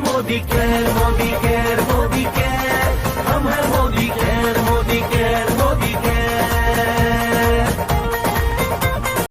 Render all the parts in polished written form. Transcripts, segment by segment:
Modi care, Modi care, Modi care, हम है Modi care, Modi care, Modi care.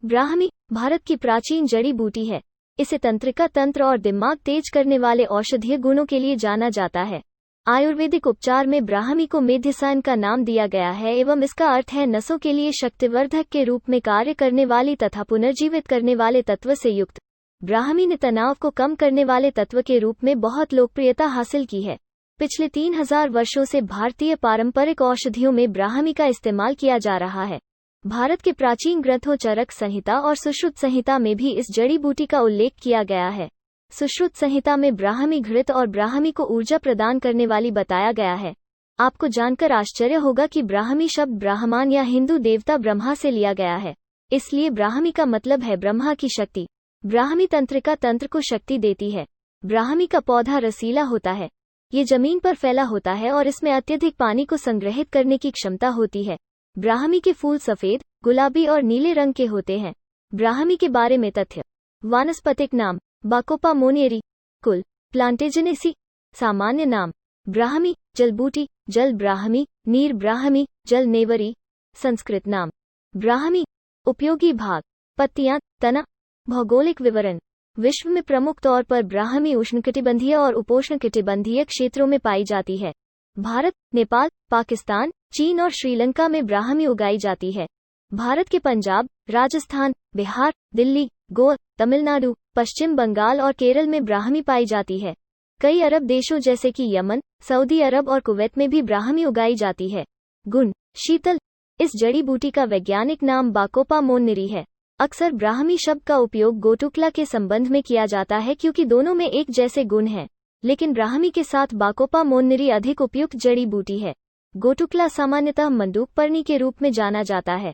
Brahmi Bharat की प्राचीन जड़ी बूटी है। इसे तंत्रिका तंत्र और दिमाग तेज करने वाले औषधीय गुणों के लिए जाना जाता है। आयुर्वेदिक उपचार में ब्राह्मी को मेडिसिन का नाम दिया गया है एवं इसका अर्थ है नसों के लिए शक्तिवर्धक के रूप में कार्य करने वाली तथा पुनर्जीवित करने वाले तत्व से युक्त। ब्राह्मी ने तनाव को कम करने वाले तत्व के रूप में बहुत लोकप्रियता हासिल की है। पिछले 3000 वर्षों से भारतीय पारंपरिक औषधियों में ब्राह्मी का इस्तेमाल किया जा रहा है। भारत के प्राचीन ग्रंथों चरक संहिता और सुश्रुत संहिता में भी इस जड़ी बूटी का उल्लेख किया गया है। सुश्रुत संहिता में ब्राह्मी घृत और ब्राह्मी को ऊर्जा प्रदान करने वाली बताया गया है। आपको जानकर आश्चर्य होगा कि ब्राह्मी शब्द ब्राह्मण या हिंदू देवता ब्रह्मा से लिया गया है, इसलिए ब्राह्मी का मतलब है ब्रह्मा की शक्ति। ब्राह्मी तंत्रिका तंत्र को शक्ति देती है। ब्राह्मी का पौधा रसीला होता है। ये जमीन पर फैला होता है और इसमें अत्यधिक पानी को संग्रहित करने की क्षमता होती है। ब्राह्मी के फूल सफेद, गुलाबी और नीले रंग के होते हैं। ब्राह्मी के बारे में तथ्य। वानस्पतिक नाम बाकोपा मोनियरी। कुल प्लांटेजेनेसी। सामान्य नाम ब्राह्मी, जलबूटी, जल ब्राह्मी, नीर ब्राह्मी, जल नेवरी। संस्कृत नाम ब्राह्मी। उपयोगी भाग पत्तियां, तना। भौगोलिक विवरण। विश्व में प्रमुख तौर पर ब्राह्मी उष्णकटिबंधीय और उपोष्णकटिबंधीय क्षेत्रों में पाई जाती है। भारत, नेपाल, पाकिस्तान, चीन और श्रीलंका में ब्राह्मी उगाई जाती है। भारत के पंजाब, राजस्थान, बिहार, दिल्ली, गोवा, तमिलनाडु, पश्चिम बंगाल और केरल में ब्राह्मी पाई जाती है। कई अरब देशों जैसे कि यमन, सऊदी अरब और कुवैत में भी ब्राह्मी उगाई जाती है। गुण शीतल। इस जड़ी बूटी का वैज्ञानिक नाम बाकोपा मोनियरी है। अक्सर ब्राह्मी शब्द का उपयोग गोटुकला के संबंध में किया जाता है क्योंकि दोनों में एक जैसे गुण हैं, लेकिन ब्राह्मी के साथ बाकोपा मोनियरी अधिक उपयुक्त जड़ी बूटी है। गोटुकला सामान्यतः मंडूकपर्णी के रूप में जाना जाता है।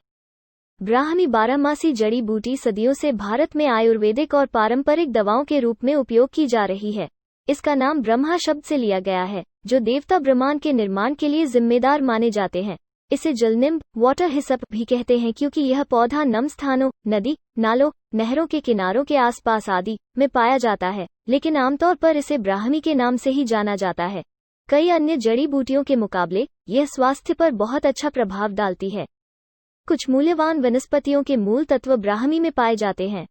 ब्राह्मी बारहमासी जड़ी बूटी सदियों से भारत में आयुर्वेदिक और पारंपरिक दवाओं के रूप में उपयोग की जा रही है। इसका नाम ब्रह्मा शब्द से लिया गया है, जो देवता ब्रह्मांड के निर्माण के लिए जिम्मेदार माने जाते हैं। इसे जलनिम्ब, वाटर हिसप भी कहते हैं क्योंकि यह पौधा नम स्थानों, नदी, नालों, नहरों के किनारों के आसपास आदि में पाया जाता है, लेकिन आमतौर पर इसे ब्राह्मी के नाम से ही जाना जाता है। कई अन्य जड़ी बूटियों के मुकाबले यह स्वास्थ्य पर बहुत अच्छा प्रभाव डालती है। कुछ मूल्यवान वनस्पतियों के मूल तत्व ब्राह्मी में पाए जाते हैं,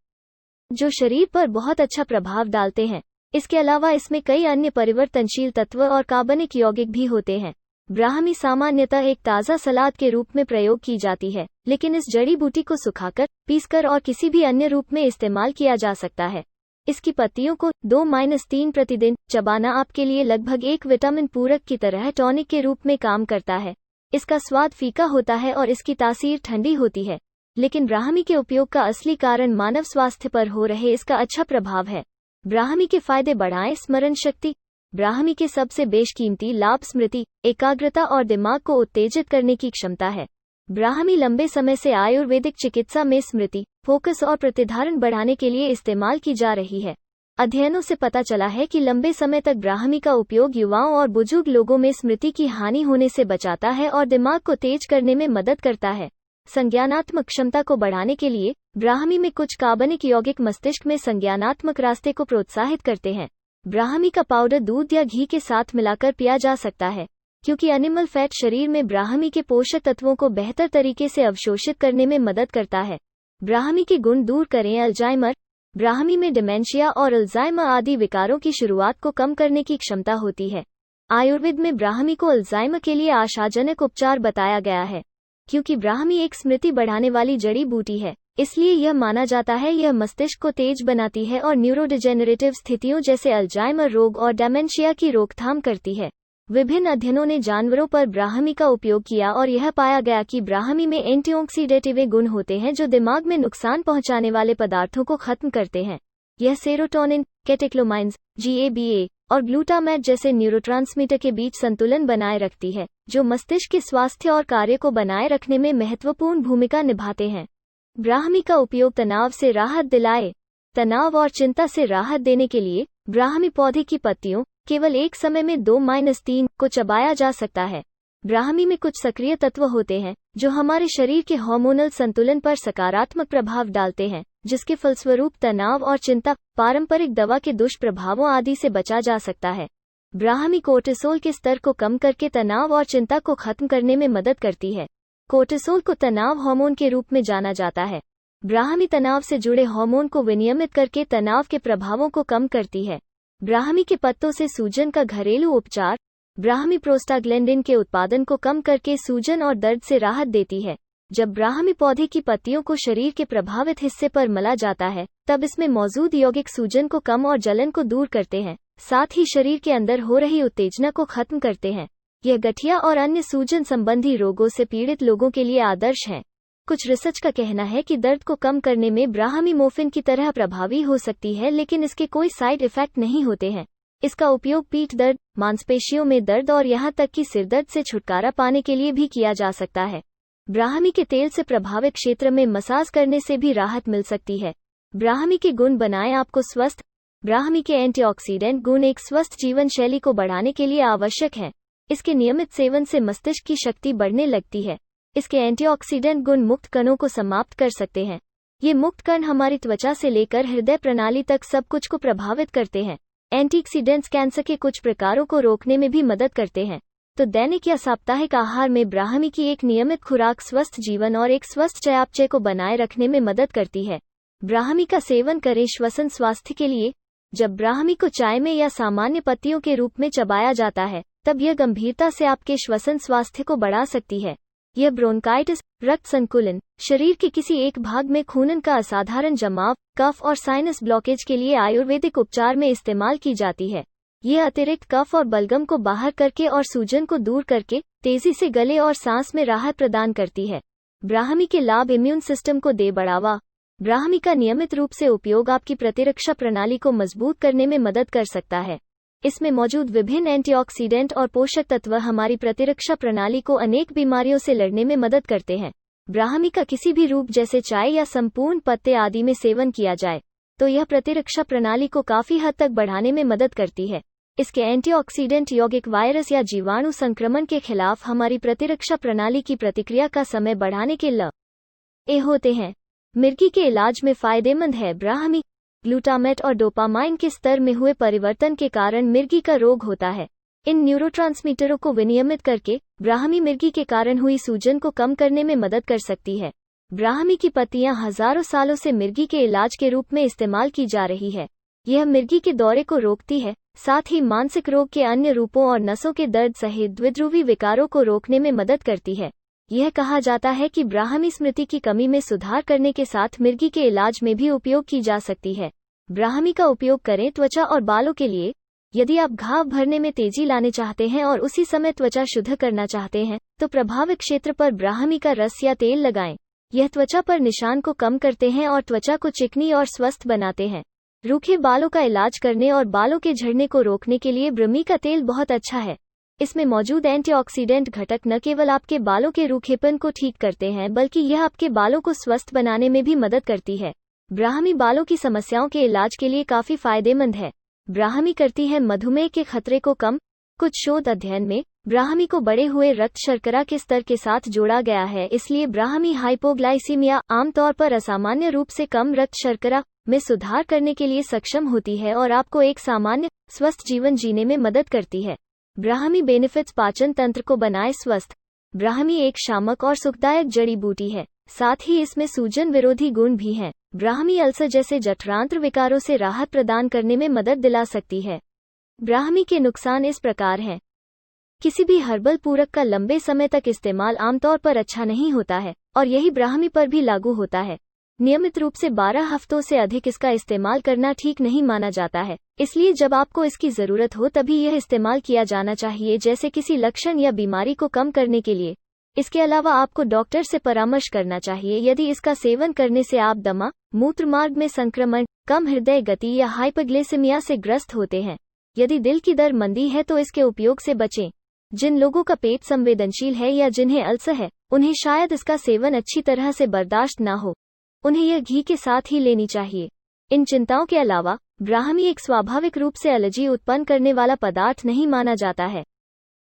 जो शरीर पर बहुत अच्छा प्रभाव डालते हैं। इसके अलावा इसमें कई अन्य परिवर्तनशील तत्व और कार्बनिक यौगिक भी होते हैं। ब्राह्मी सामान्यतः एक ताज़ा सलाद के रूप में प्रयोग की जाती है, लेकिन इस जड़ी बूटी को सुखाकर, पीसकर और किसी भी अन्य रूप में इस्तेमाल किया जा सकता है। इसकी पत्तियों को 2-3 प्रतिदिन चबाना आपके लिए लगभग एक विटामिन पूरक की तरह टॉनिक के रूप में काम करता है। इसका स्वाद फीका होता है और इसकी तासीर ठंडी होती है, लेकिन ब्राह्मी के उपयोग का असली कारण मानव स्वास्थ्य पर हो रहे इसका अच्छा प्रभाव है। ब्राह्मी के फायदे बढ़ाएं स्मरण शक्ति। ब्राह्मी के सबसे बेशकीमती लाभ स्मृति, एकाग्रता और दिमाग को उत्तेजित करने की क्षमता है। ब्राह्मी लंबे समय से आयुर्वेदिक चिकित्सा में स्मृति, फोकस और प्रतिधारण बढ़ाने के लिए इस्तेमाल की जा रही है। अध्ययनों से पता चला है कि लंबे समय तक ब्राह्मी का उपयोग युवाओं और बुजुर्ग लोगों में स्मृति की हानि होने से बचाता है और दिमाग को तेज करने में मदद करता है। संज्ञानात्मक क्षमता को बढ़ाने के लिए ब्राह्मी में कुछ कार्बनिक यौगिक मस्तिष्क में संज्ञानात्मक रास्ते को प्रोत्साहित करते हैं। ब्राह्मी का पाउडर दूध या घी के साथ मिलाकर पिया जा सकता है, क्योंकि एनिमल फैट शरीर में ब्राह्मी के पोषक तत्वों को बेहतर तरीके से अवशोषित करने में मदद करता है। ब्राह्मी के गुण दूर करें अल्जाइमर। ब्राह्मी में डिमेंशिया और अल्जाइमर आदि विकारों की शुरुआत को कम करने की क्षमता होती है। आयुर्वेद में ब्राह्मी को अल्जाइमर के लिए आशाजनक उपचार बताया गया है। क्योंकि ब्राह्मी एक स्मृति बढ़ाने वाली जड़ी बूटी है, इसलिए यह माना जाता है यह मस्तिष्क को तेज बनाती है और न्यूरोडिजेनरेटिव स्थितियों जैसे अल्जाइमर रोग और डेमेंशिया की रोकथाम करती है। विभिन्न अध्ययनों ने जानवरों पर ब्राह्मी का उपयोग किया और यह पाया गया कि ब्राह्मी में एंटीऑक्सीडेटिव गुण होते हैं जो दिमाग में नुकसान पहुंचाने वाले पदार्थों को खत्म करते हैं। यह सेरोटोनिन, कैटेक्लोमाइन्स, GABA और ग्लूटामेट जैसे न्यूरोट्रांसमीटर के बीच संतुलन बनाए रखती है, जो मस्तिष्क के स्वास्थ्य और कार्य को बनाए रखने में महत्वपूर्ण भूमिका निभाते हैं। ब्राह्मी का उपयोग तनाव से राहत दिलाए। तनाव और चिंता से राहत देने के लिए ब्राह्मी पौधे की पत्तियों केवल एक समय में 2-3 को चबाया जा सकता है। ब्राह्मी में कुछ सक्रिय तत्व होते हैं जो हमारे शरीर के हार्मोनल संतुलन पर सकारात्मक प्रभाव डालते हैं, जिसके फलस्वरूप तनाव और चिंता, पारंपरिक दवा के दुष्प्रभावों आदि से बचा जा सकता है। ब्राह्मी कोर्टिसोल के स्तर को कम करके तनाव और चिंता को खत्म करने में मदद करती है। कोर्टिसोल को तनाव हार्मोन के रूप में जाना जाता है। ब्राह्मी तनाव से जुड़े हार्मोन को विनियमित करके तनाव के प्रभावों को कम करती है। ब्राह्मी के पत्तों से सूजन का घरेलू उपचार। ब्राह्मी प्रोस्टाग्लैंडिन के उत्पादन को कम करके सूजन और दर्द से राहत देती है। जब ब्राह्मी पौधे की पत्तियों को शरीर के प्रभावित हिस्से पर मला जाता है, तब इसमें मौजूद यौगिक सूजन को कम और जलन को दूर करते हैं, साथ ही शरीर के अंदर हो रही उत्तेजना को खत्म करते हैं। यह गठिया और अन्य सूजन संबंधी रोगों से पीड़ित लोगों के लिए आदर्श है। कुछ रिसर्च का कहना है कि दर्द को कम करने में ब्राह्मी मोर्फिन की तरह प्रभावी हो सकती है, लेकिन इसके कोई साइड इफेक्ट नहीं होते हैं। इसका उपयोग पीठ दर्द, मांसपेशियों में दर्द और यहाँ तक कि सिरदर्द से छुटकारा पाने के लिए भी किया जा सकता है। ब्राह्मी के तेल से प्रभावित क्षेत्र में मसाज करने से भी राहत मिल सकती है। ब्राह्मी के गुण बनाएं आपको स्वस्थ। ब्राह्मी के एंटीऑक्सीडेंट गुण एक स्वस्थ जीवन शैली को बढ़ाने के लिए आवश्यक हैं। इसके नियमित सेवन से मस्तिष्क की शक्ति बढ़ने लगती है। इसके एंटीऑक्सीडेंट गुण मुक्त कणों को समाप्त कर सकते हैं। ये मुक्त कण हमारी त्वचा से लेकर हृदय प्रणाली तक सब कुछ को प्रभावित करते हैं। एंटीऑक्सीडेंट्स कैंसर के कुछ प्रकारों को रोकने में भी मदद करते हैं। तो दैनिक या साप्ताहिक आहार में ब्राह्मी की एक नियमित खुराक स्वस्थ जीवन और एक स्वस्थ चयापचय को बनाए रखने में मदद करती है। ब्राह्मी का सेवन करें श्वसन स्वास्थ्य के लिए। जब ब्राह्मी को चाय में या सामान्य पत्तियों के रूप में चबाया जाता है, तब यह गंभीरता से आपके श्वसन स्वास्थ्य को बढ़ा सकती है। यह ब्रोंकाइटिस, रक्त संकुलन, शरीर के किसी एक भाग में खून का असाधारण जमाव, कफ और साइनस ब्लॉकेज के लिए आयुर्वेदिक उपचार में इस्तेमाल की जाती है। यह अतिरिक्त कफ और बलगम को बाहर करके और सूजन को दूर करके तेजी से गले और सांस में राहत प्रदान करती है। ब्राह्मी के लाभ इम्यून सिस्टम को दे बढ़ावा। ब्राह्मी का नियमित रूप से उपयोग आपकी प्रतिरक्षा प्रणाली को मजबूत करने में मदद कर सकता है। इसमें मौजूद विभिन्न एंटीऑक्सीडेंट और पोषक तत्व हमारी प्रतिरक्षा प्रणाली को अनेक बीमारियों से लड़ने में मदद करते हैं। ब्राह्मी का किसी भी रूप जैसे चाय या संपूर्ण पत्ते आदि में सेवन किया जाए तो यह प्रतिरक्षा प्रणाली को काफी हद तक बढ़ाने में मदद करती है। इसके एंटीऑक्सीडेंट यौगिक वायरस या जीवाणु संक्रमण के खिलाफ हमारी प्रतिरक्षा प्रणाली की प्रतिक्रिया का समय बढ़ाने के लिए होते हैं। मिर्गी के इलाज में फायदेमंद है। ब्राह्मी ग्लूटामेट और डोपामाइन के स्तर में हुए परिवर्तन के कारण मिर्गी का रोग होता है। इन न्यूरोट्रांसमीटरों को विनियमित करके ब्राह्मी मिर्गी के कारण हुई सूजन को कम करने में मदद कर सकती है। ब्राह्मी की पत्तियां हजारों सालों से मिर्गी के इलाज के रूप में इस्तेमाल की जा रही है। यह मिर्गी के दौरे को रोकती है, साथ ही मानसिक रोग के अन्य रूपों और नसों के दर्द सहित द्विध्रुवी विकारों को रोकने में मदद करती है। यह कहा जाता है कि ब्राह्मी स्मृति की कमी में सुधार करने के साथ मिर्गी के इलाज में भी उपयोग की जा सकती है। ब्राह्मी का उपयोग करें त्वचा और बालों के लिए। यदि आप घाव भरने में तेजी लाने चाहते हैं और उसी समय त्वचा शुद्ध करना चाहते हैं, तो प्रभावित क्षेत्र पर ब्राह्मी का रस या तेल लगाएं। यह त्वचा पर निशान को कम करते हैं और त्वचा को चिकनी और स्वस्थ बनाते हैं। रूखे बालों का इलाज करने और बालों के झड़ने को रोकने के लिए ब्रह्मी का तेल बहुत अच्छा है। इसमें मौजूद एंटीऑक्सीडेंट घटक न केवल आपके बालों के रूखेपन को ठीक करते हैं, बल्कि यह आपके बालों को स्वस्थ बनाने में भी मदद करती है। ब्राह्मी बालों की समस्याओं के इलाज के लिए काफी फायदेमंद है। ब्राह्मी करती है मधुमेह के खतरे को कम। कुछ शोध अध्ययन में ब्राह्मी को बढ़े हुए रक्त शर्करा के स्तर के साथ जोड़ा गया है, इसलिए ब्राह्मी हाइपोग्लाइसीमिया, आमतौर पर असामान्य रूप से कम रक्त शर्करा, में सुधार करने के लिए सक्षम होती है और आपको एक सामान्य स्वस्थ जीवन जीने में मदद करती है। ब्राह्मी बेनिफिट्स पाचन तंत्र को बनाए स्वस्थ। ब्राह्मी एक शामक और सुखदायक जड़ी बूटी है, साथ ही इसमें सूजन विरोधी गुण भी हैं। ब्राह्मी अल्सर जैसे जठरांत्र विकारों से राहत प्रदान करने में मदद दिला सकती है। ब्राह्मी के नुकसान इस प्रकार हैं। किसी भी हर्बल पूरक का लंबे समय तक इस्तेमाल आमतौर पर अच्छा नहीं होता है, और यही ब्राह्मी पर भी लागू होता है। नियमित रूप से 12 हफ्तों से अधिक इसका इस्तेमाल करना ठीक नहीं माना जाता है, इसलिए जब आपको इसकी जरूरत हो तभी यह इस्तेमाल किया जाना चाहिए, जैसे किसी लक्षण या बीमारी को कम करने के लिए। इसके अलावा आपको डॉक्टर से परामर्श करना चाहिए यदि इसका सेवन करने से आप दमा, मूत्रमार्ग में संक्रमण, कम हृदय गति या हाइपरग्लाइसेमिया से ग्रस्त होते हैं। यदि दिल की दर मंदी है तो इसके उपयोग से बचें। जिन लोगों का पेट संवेदनशील है या जिन्हें अल्सर है, उन्हें शायद इसका सेवन अच्छी तरह से बर्दाश्त ना हो। उन्हें यह घी के साथ ही लेनी चाहिए। इन चिंताओं के अलावा ब्राह्मी एक स्वाभाविक रूप से एलर्जी उत्पन्न करने वाला पदार्थ नहीं माना जाता है।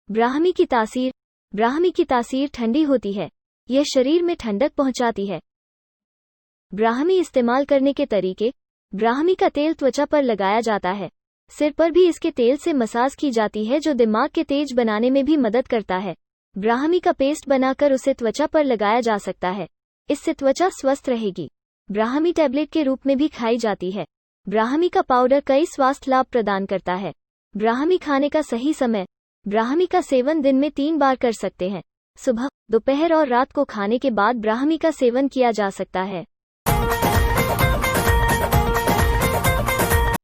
ब्राह्मी की तासीर। ब्राह्मी की तासीर ठंडी होती है, यह शरीर में ठंडक पहुंचाती है। ब्राह्मी इस्तेमाल करने के तरीके। ब्राह्मी का तेल त्वचा पर लगाया जाता है। सिर पर भी इसके तेल से मसाज की जाती है जो दिमाग के तेज बनाने में भी मदद करता है। ब्राह्मी का पेस्ट बनाकर उसे त्वचा पर लगाया जा सकता है, इससे त्वचा स्वस्थ रहेगी। ब्राह्मी टैबलेट के रूप में भी खाई जाती है। ब्राह्मी का पाउडर कई स्वास्थ्य लाभ प्रदान करता है। ब्राह्मी खाने का सही समय। ब्राह्मी का सेवन दिन में 3 बार कर सकते हैं, सुबह, दोपहर और रात को खाने के बाद ब्राह्मी का सेवन किया जा सकता है।